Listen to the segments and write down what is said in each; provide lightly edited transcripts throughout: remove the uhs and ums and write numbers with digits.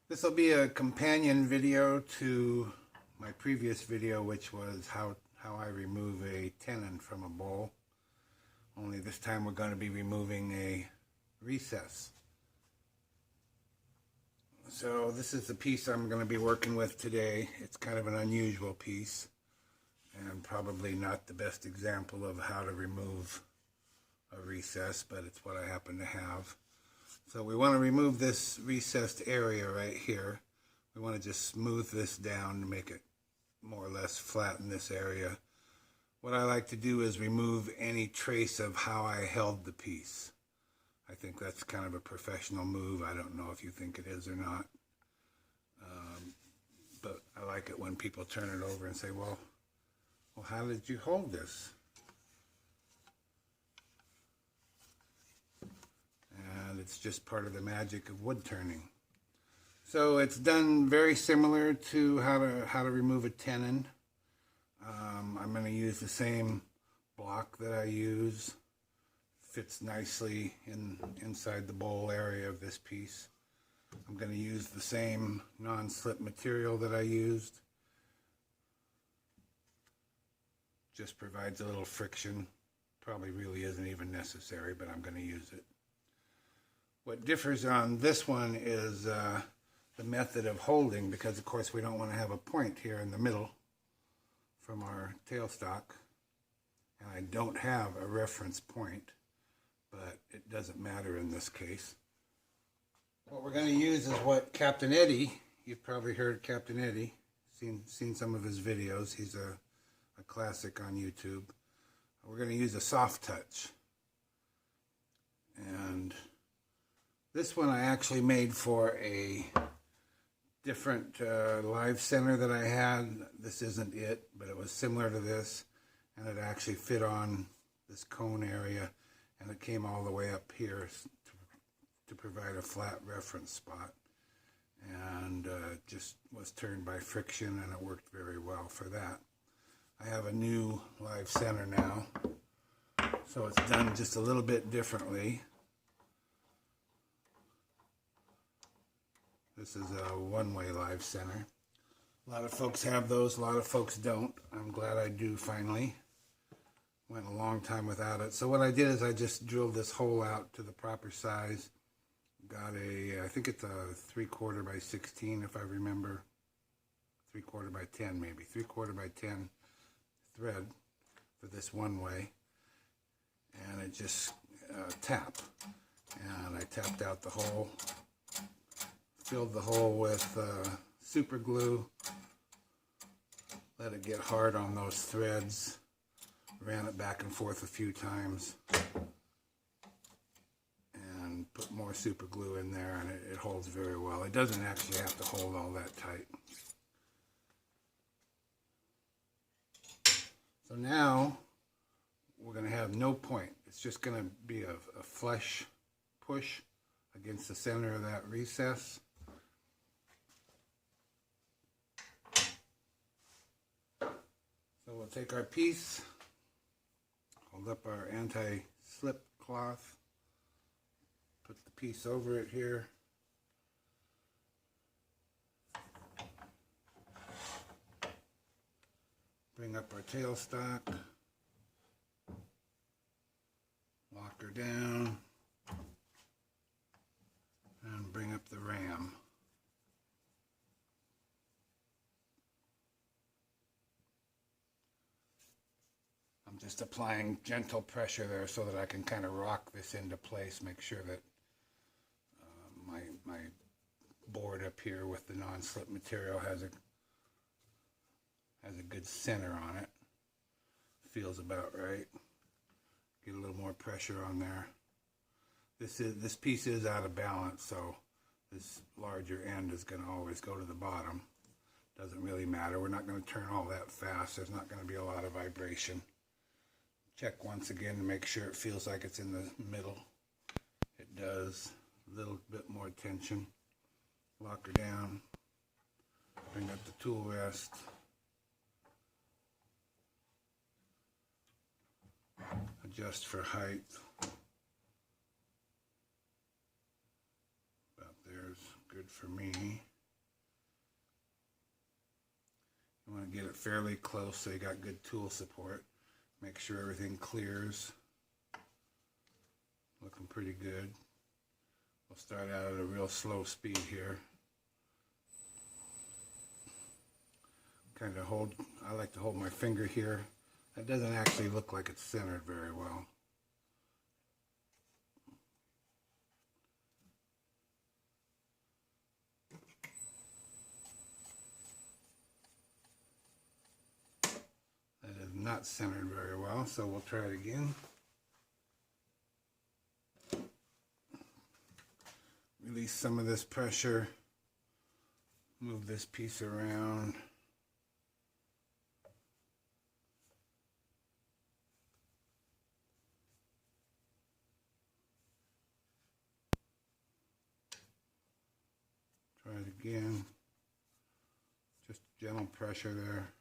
This will be a companion video to my previous video, which was how I remove a tenon from a bowl. Only this time we're going to be removing a recess. So this is the piece I'm going to be working with today. It's kind of an unusual piece and probably not the best example of how to remove a recess, but it's what I happen to have. So we want to remove this recessed area right here. We want to just smooth this down to make it more or less flat in this area. What I like to do is remove any trace of how I held the piece. I think that's kind of a professional move. I don't know if you think it is or not. But I like it when people turn it over and say, well, how did you hold this? And it's just part of the magic of wood turning. So it's done very similar to how to remove a tenon. I'm going to use the same block that I use. Fits nicely inside the bowl area of this piece. I'm going to use the same non-slip material that I used. Just provides a little friction. Probably really isn't even necessary, but I'm going to use it. What differs on this one is the method of holding, because of course we don't want to have a point here in the middle from our tailstock, and I don't have a reference point, but it doesn't matter in this case. What we're going to use is what Captain Eddie, you've probably heard Captain Eddie, seen some of his videos. He's a classic on YouTube. We're going to use a soft touch, and this one I actually made for a different live center that I had. This isn't it, but it was similar to this, and it actually fit on this cone area, and it came all the way up here to provide a flat reference spot, and just was turned by friction, and it worked very well for that. I have a new live center now, so it's done just a little bit differently. This is a one-way live center. A lot of folks have those, a lot of folks don't. I'm glad I do finally. Went a long time without it. So what I did is I just drilled this hole out to the proper size. Got I think it's a 3/4 by 16 if I remember. 3/4 by 10 maybe. 3/4 by 10 thread for this one way. And it just tapped. And I tapped out the hole. Filled the hole with super glue, let it get hard on those threads, ran it back and forth a few times, and put more super glue in there, and it holds very well. It doesn't actually have to hold all that tight. So now we're going to have no point. It's just going to be a flush push against the center of that recess. So we'll take our piece, hold up our anti-slip cloth, put the piece over it here, bring up our tailstock, lock her down, and bring up the ram. I'm just applying gentle pressure there so that I can kind of rock this into place, make sure that my board up here with the non-slip material has a good center on it. Feels about right. Get a little more pressure on there. This piece is out of balance, so this larger end is going to always go to the bottom. Doesn't really matter. We're not going to turn all that fast. There's not going to be a lot of vibration. Check once again to make sure it feels like it's in the middle. It does. A little bit more tension. Lock her down. Bring up the tool rest. Adjust for height. About there's good for me. fairly close so you got good tool support. Make sure everything clears. Looking pretty good. We'll start out at a real slow speed here. Kind of I like to hold my finger here. That doesn't actually look like it's centered very well. That is not centered very well, so we'll try it again. Release some of this pressure. Move this piece around. Try it again. Just gentle pressure there.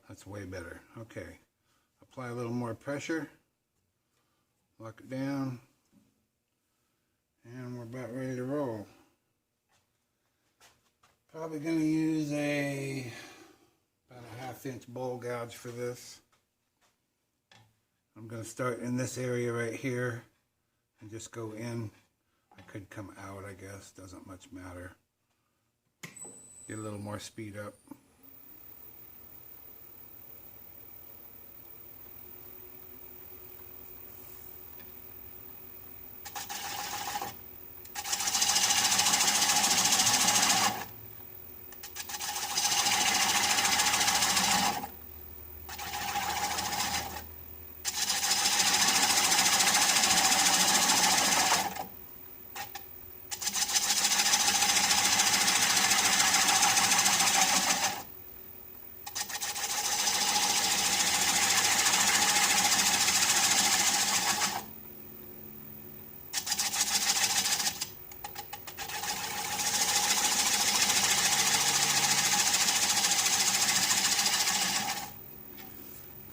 That's way better. Okay. Apply a little more pressure. Lock it down. And we're about ready to roll. Probably going to use about a 1/2 inch bowl gouge for this. I'm going to start in this area right here and just go in. I could come out, I guess. Doesn't much matter. Get a little more speed up.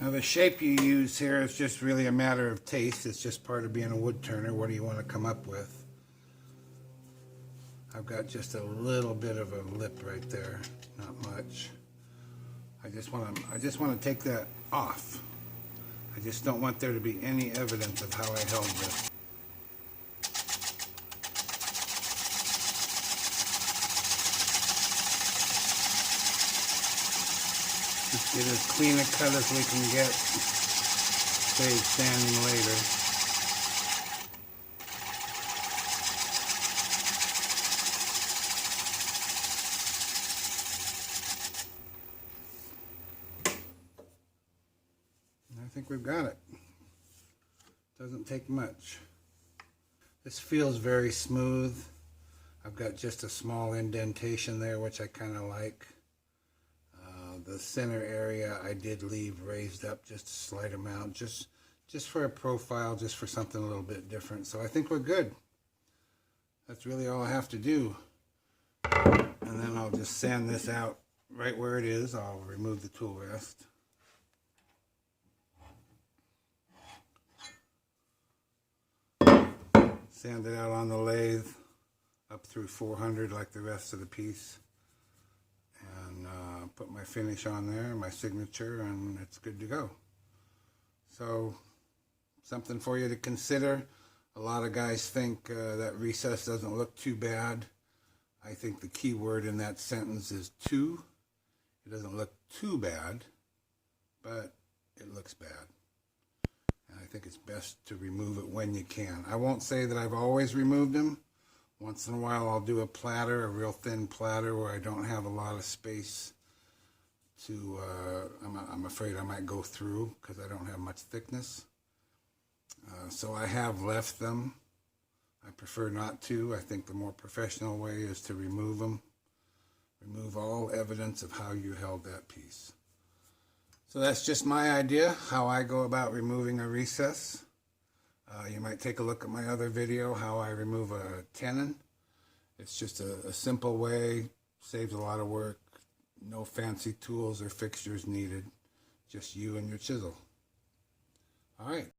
Now the shape you use here is just really a matter of taste. It's just part of being a wood turner. What do you want to come up with? I've got just a little bit of a lip right there, not much. I just want to take that off. I just don't want there to be any evidence of how I held this. Just get as clean a cut as we can get. Save sanding later. I think we've got it. Doesn't take much. This feels very smooth. I've got just a small indentation there, which I kind of like. The center area I did leave raised up just a slight amount, just for a profile, just for something a little bit different. So I think we're good. That's really all I have to do. And then I'll just sand this out right where it is. I'll remove the tool rest. Sand it out on the lathe up through 400 like the rest of the piece. And put my finish on there, my signature, and it's good to go. So, something for you to consider. A lot of guys think that recess doesn't look too bad. I think the key word in that sentence is too. It doesn't look too bad, but it looks bad. And I think it's best to remove it when you can. I won't say that I've always removed them. Once in a while I'll do a platter, a real thin platter where I don't have a lot of space to, I'm afraid I might go through because I don't have much thickness. So I have left them. I prefer not to. I think the more professional way is to remove them. Remove all evidence of how you held that piece. So that's just my idea, how I go about removing a recess. You might take a look at my other video, how I remove a tenon. It's just a simple way, saves a lot of work, no fancy tools or fixtures needed, just you and your chisel. All right.